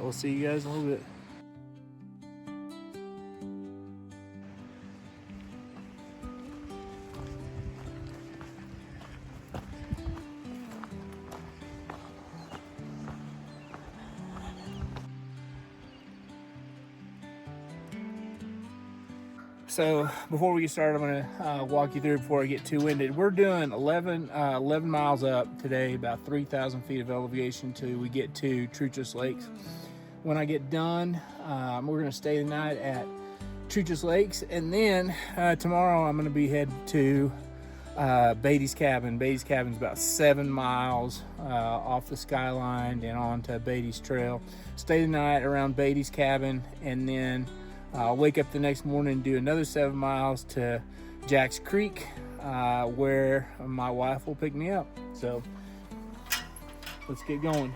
we'll see you guys in a little bit. So before we get started, I'm gonna walk you through before I get too winded. We're doing 11 miles up today, about 3,000 feet of elevation till we get to Truchas Lakes. When I get done, we're gonna stay the night at Truchas Lakes, and then tomorrow I'm gonna be headed to Beatty's cabin. Beatty's cabin is about 7 miles off the skyline and onto Beatty's trail. Stay the night around Beatty's cabin, and then I'll wake up the next morning and do another 7 miles to Jack's Creek, where my wife will pick me up. So let's get going.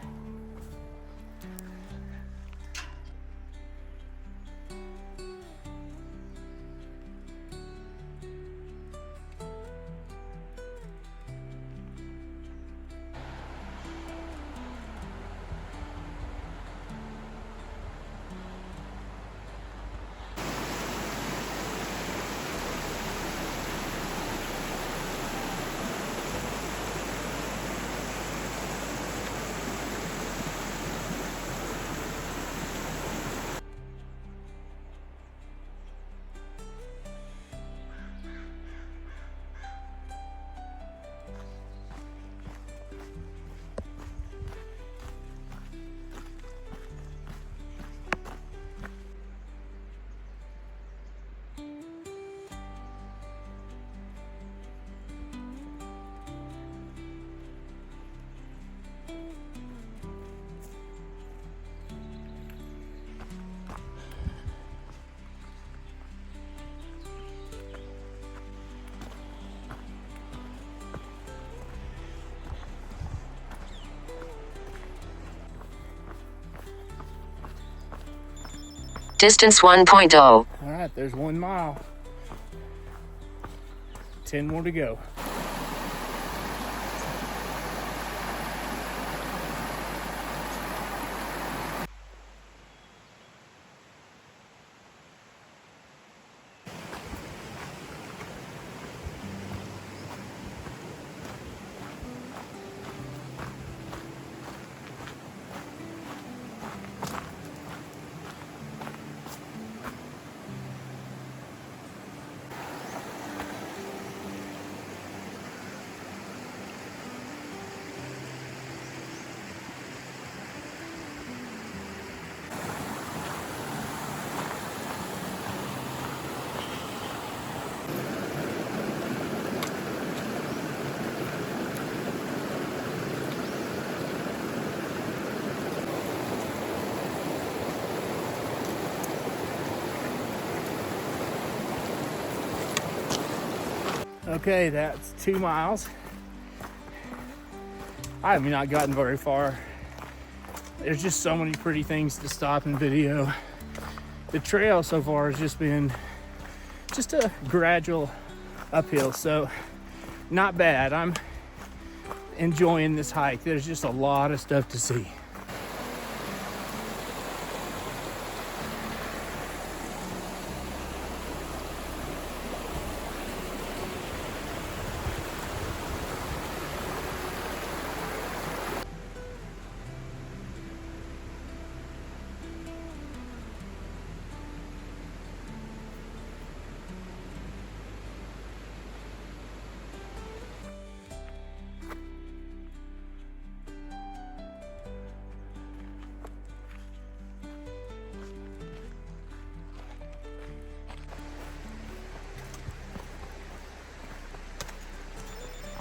Distance 1.0. All right, there's 1 mile. 10 more to go. Okay, that's 2 miles. I have not gotten very far. There's just so many pretty things to stop and video. The trail so far has just been just a gradual uphill, so not bad. I'm enjoying this hike. There's just a lot of stuff to see.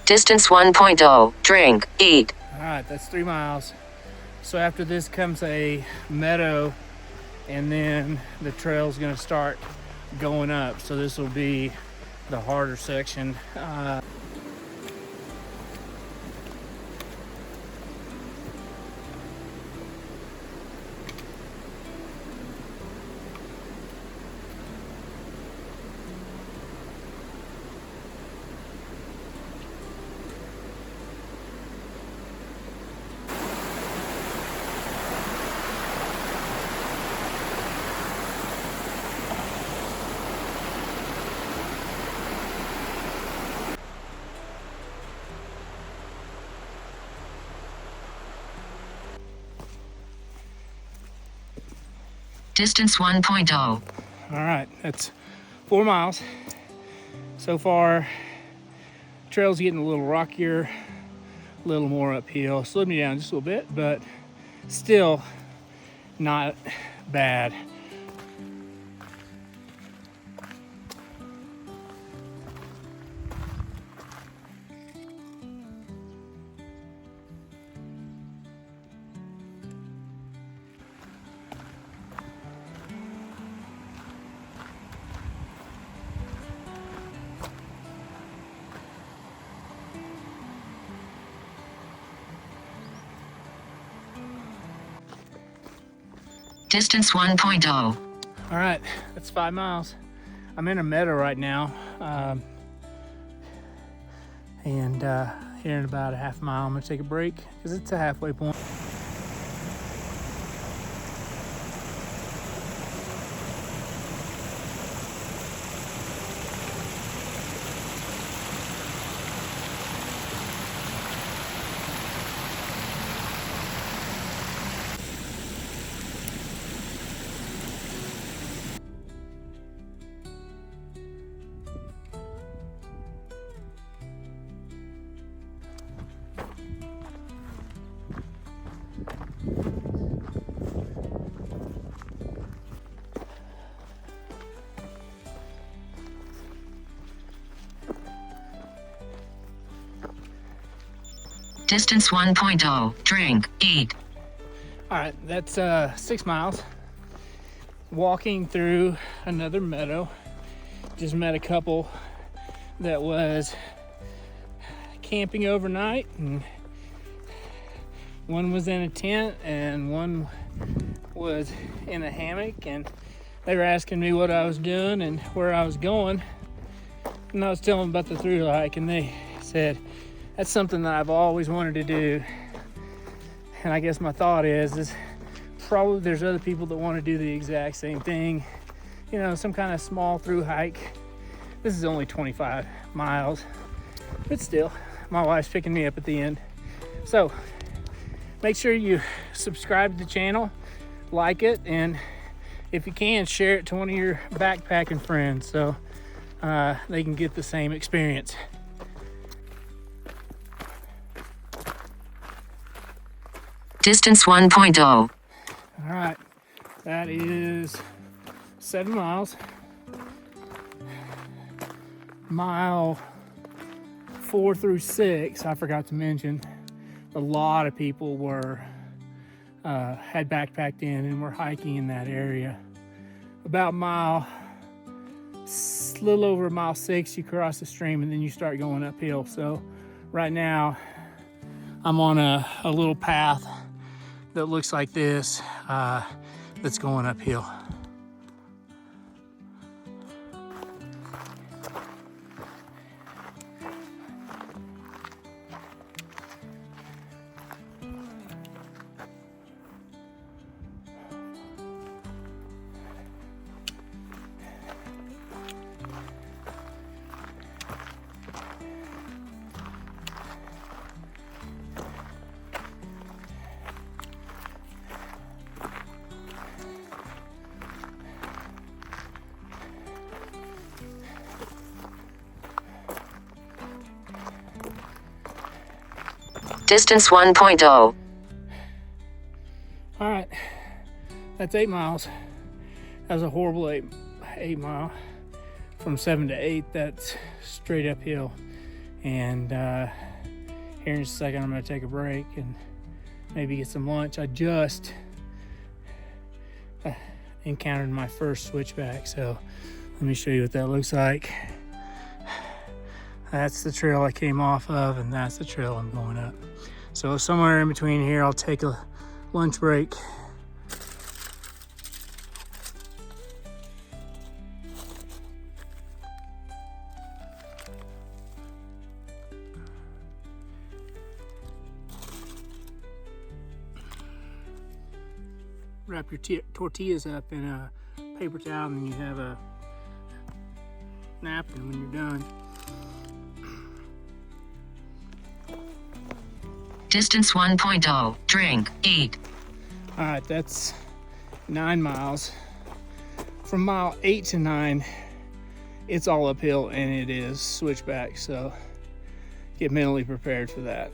Distance 1.0. Drink, eat. All right, that's 3 miles. So after this comes a meadow, and then the trail's gonna start going up. So this will be the harder section. Distance 1.0. All right, that's 4 miles. So far, trail's getting a little rockier, a little more uphill. Slowed me down just a little bit, but still not bad. Distance 1.0. All right, that's 5 miles. I'm in a meadow right now. And here in about a half mile, I'm gonna take a break because it's a halfway point. Distance 1.0. Drink, eat. All right, that's 6 miles. Walking through another meadow. Just met a couple that was camping overnight, and one was in a tent and one was in a hammock, and they were asking me what I was doing and where I was going. And I was telling them about the thru hike, and they said, that's something that I've always wanted to do. And I guess my thought is probably there's other people that want to do the exact same thing. You know, some kind of small thru hike. This is only 25 miles, but still, my wife's picking me up at the end. So make sure you subscribe to the channel, like it, and if you can, share it to one of your backpacking friends so they can get the same experience. Distance 1.0. All right, that is 7 miles. Mile 4 through 6, I forgot to mention, a lot of people were had backpacked in and were hiking in that area. About little over mile 6, you cross the stream and then you start going uphill. So right now I'm on a little path that looks like this, that's going uphill. Distance 1.0. All right, that's 8 miles. That was a horrible eight mile. From 7 to 8, that's straight uphill. And here in just a second, I'm gonna take a break and maybe get some lunch. I just encountered my first switchback, so let me show you what that looks like. That's the trail I came off of, and that's the trail I'm going up. So somewhere in between here, I'll take a lunch break. Wrap your tortillas up in a paper towel, and then you have a napkin when you're done. Distance 1.0. Drink, eat. All right, that's 9 miles. from mile 8 to 9, it's all uphill and it is switchback, so get mentally prepared for that.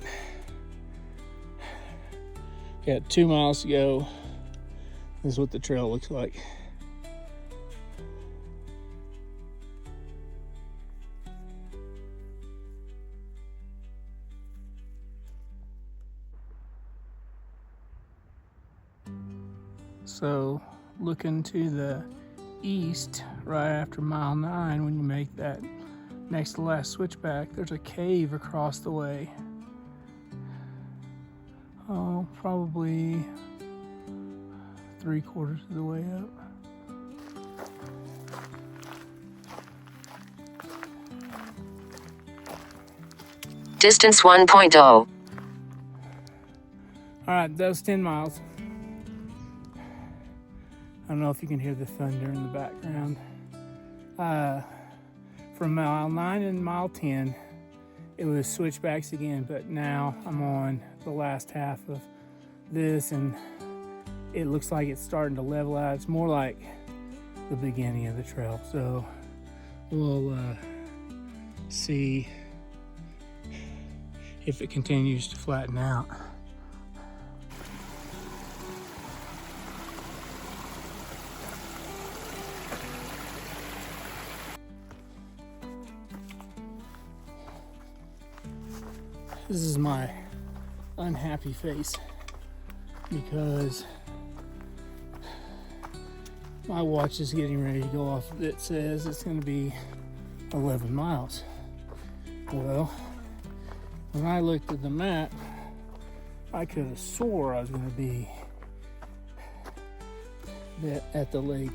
Got 2 miles to go. This is what the trail looks like. So looking to the east, right after mile 9, when you make that next to last switchback, there's a cave across the way. Oh, probably 3/4 of the way up. Distance 1.0. All right, that was 10 miles. I don't know if you can hear the thunder in the background. From mile 9 and mile 10, it was switchbacks again, but now I'm on the last half of this and it looks like it's starting to level out. It's more like the beginning of the trail. So we'll see if it continues to flatten out. This is my unhappy face because my watch is getting ready to go off. It says it's going to be 11 miles. Well, when I looked at the map, I could have swore I was going to be at the lake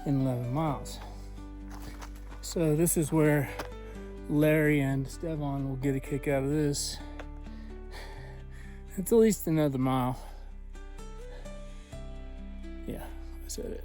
in 11 miles. So this is where Larry and Stevan will get a kick out of this. It's at least another mile. Yeah, I said it.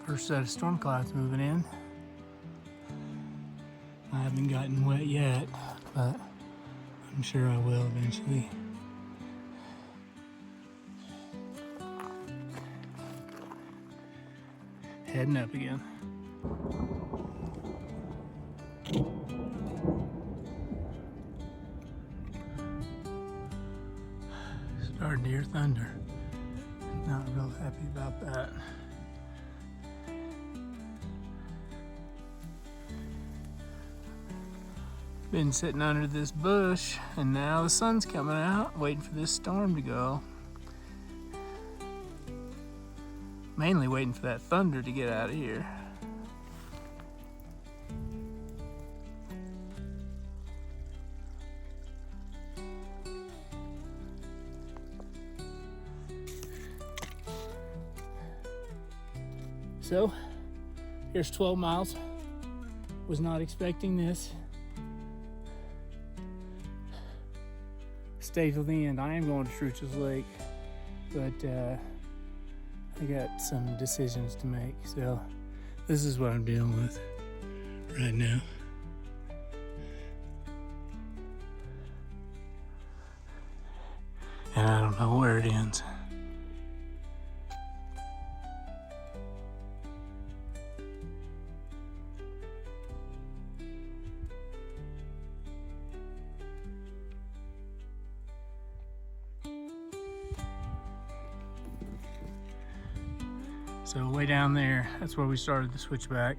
First set of storm clouds moving in. I haven't gotten wet yet, but I'm sure I will eventually. Heading up again. Starting to hear thunder. Not real happy about that. Been sitting under this bush and now the sun's coming out, waiting for this storm to go. Mainly waiting for that thunder to get out of here. So, here's 12 miles. Was not expecting this. Stay till the end. I am going to Truchas Lake, but I got some decisions to make. So this is what I'm dealing with right now. And I don't know where it ends. So way down there, that's where we started the switchback.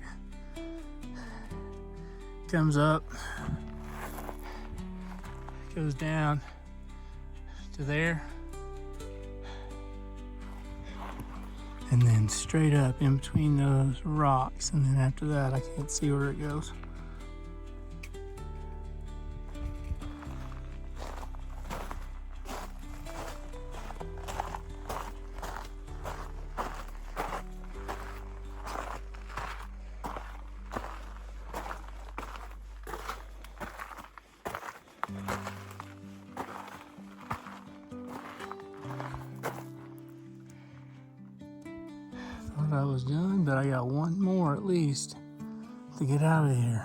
Comes up, goes down to there, and then straight up in between those rocks, and then after that I can't see where it goes. Thought I was done, but I got one more at least to get out of here.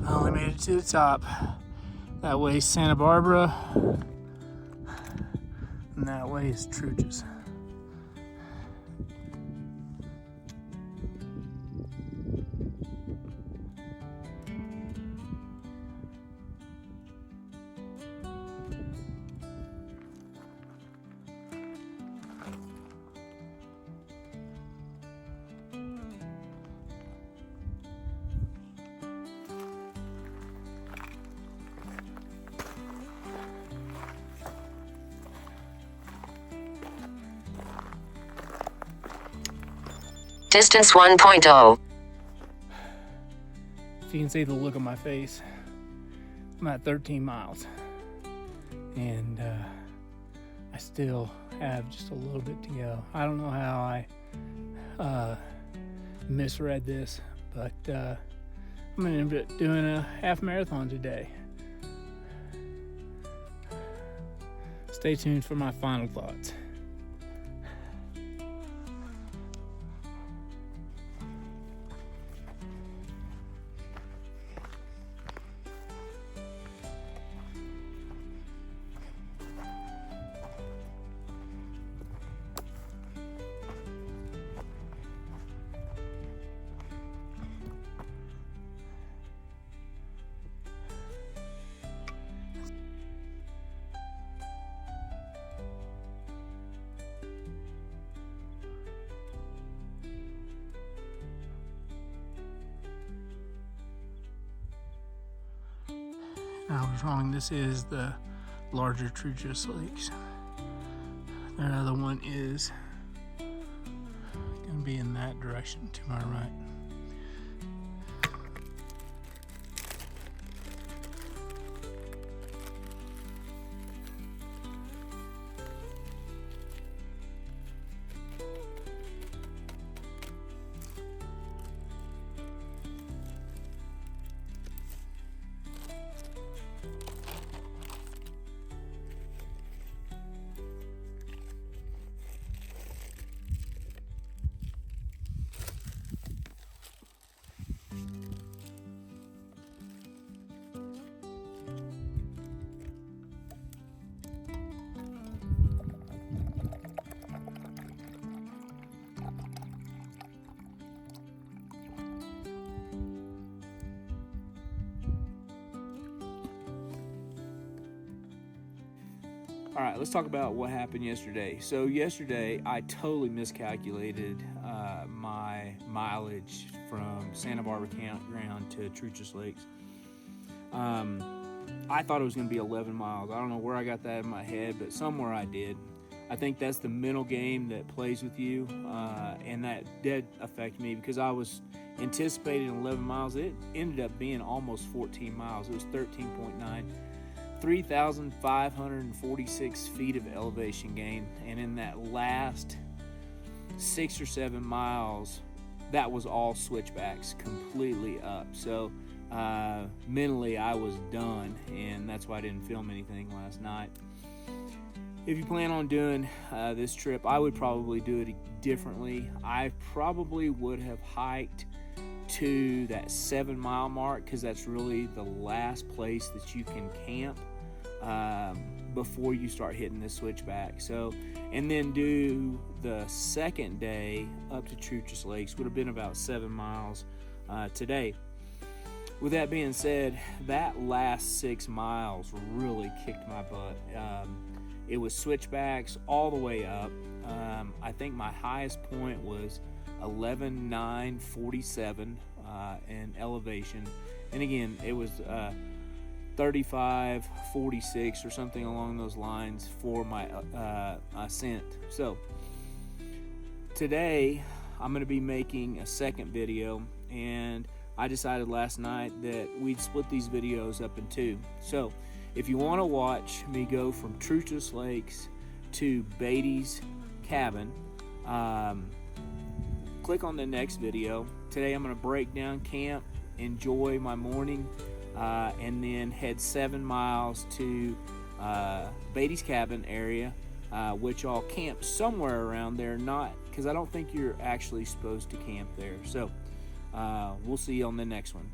I only made it to the top. That way is Santa Barbara, and that way is Truchas. Distance 1.0. So you can see the look on my face. I'm at 13 miles, and I still have just a little bit to go. I don't know how I misread this, but I'm gonna end up doing a half marathon today. Stay tuned for my final thoughts. I was wrong. This is the larger Truchas Lakes. The other one is going to be in that direction to my right. All right, let's talk about what happened yesterday. So yesterday, I totally miscalculated my mileage from Santa Barbara Campground to Truchas Lakes. I thought it was going to be 11 miles. I don't know where I got that in my head, but somewhere I did. I think that's the mental game that plays with you, and that did affect me because I was anticipating 11 miles. It ended up being almost 14 miles. It was 13.9. 3,546 feet of elevation gain, and in that last 6 or 7 miles, that was all switchbacks completely up. So mentally I was done, and that's why I didn't film anything last night. If you plan on doing this trip, I would probably do it differently. I probably would have hiked to that 7 mile mark because that's really the last place that you can camp before you start hitting this switchback. So, and then do the second day up to Truchas Lakes would have been about 7 miles today. With that being said, that last 6 miles really kicked my butt. It was switchbacks all the way up. I think my highest point was 11,947 in elevation, and again it was 3546 or something along those lines for my ascent. So today I'm going to be making a second video, and I decided last night that we'd split these videos up in two. So if you want to watch me go from Truchas Lakes to Beatty's cabin, click on the next video. Today I'm going to break down camp, enjoy my morning, and then head 7 miles to Beatty's cabin area, which I'll camp somewhere around there, not because I don't think you're actually supposed to camp there. So we'll see you on the next one.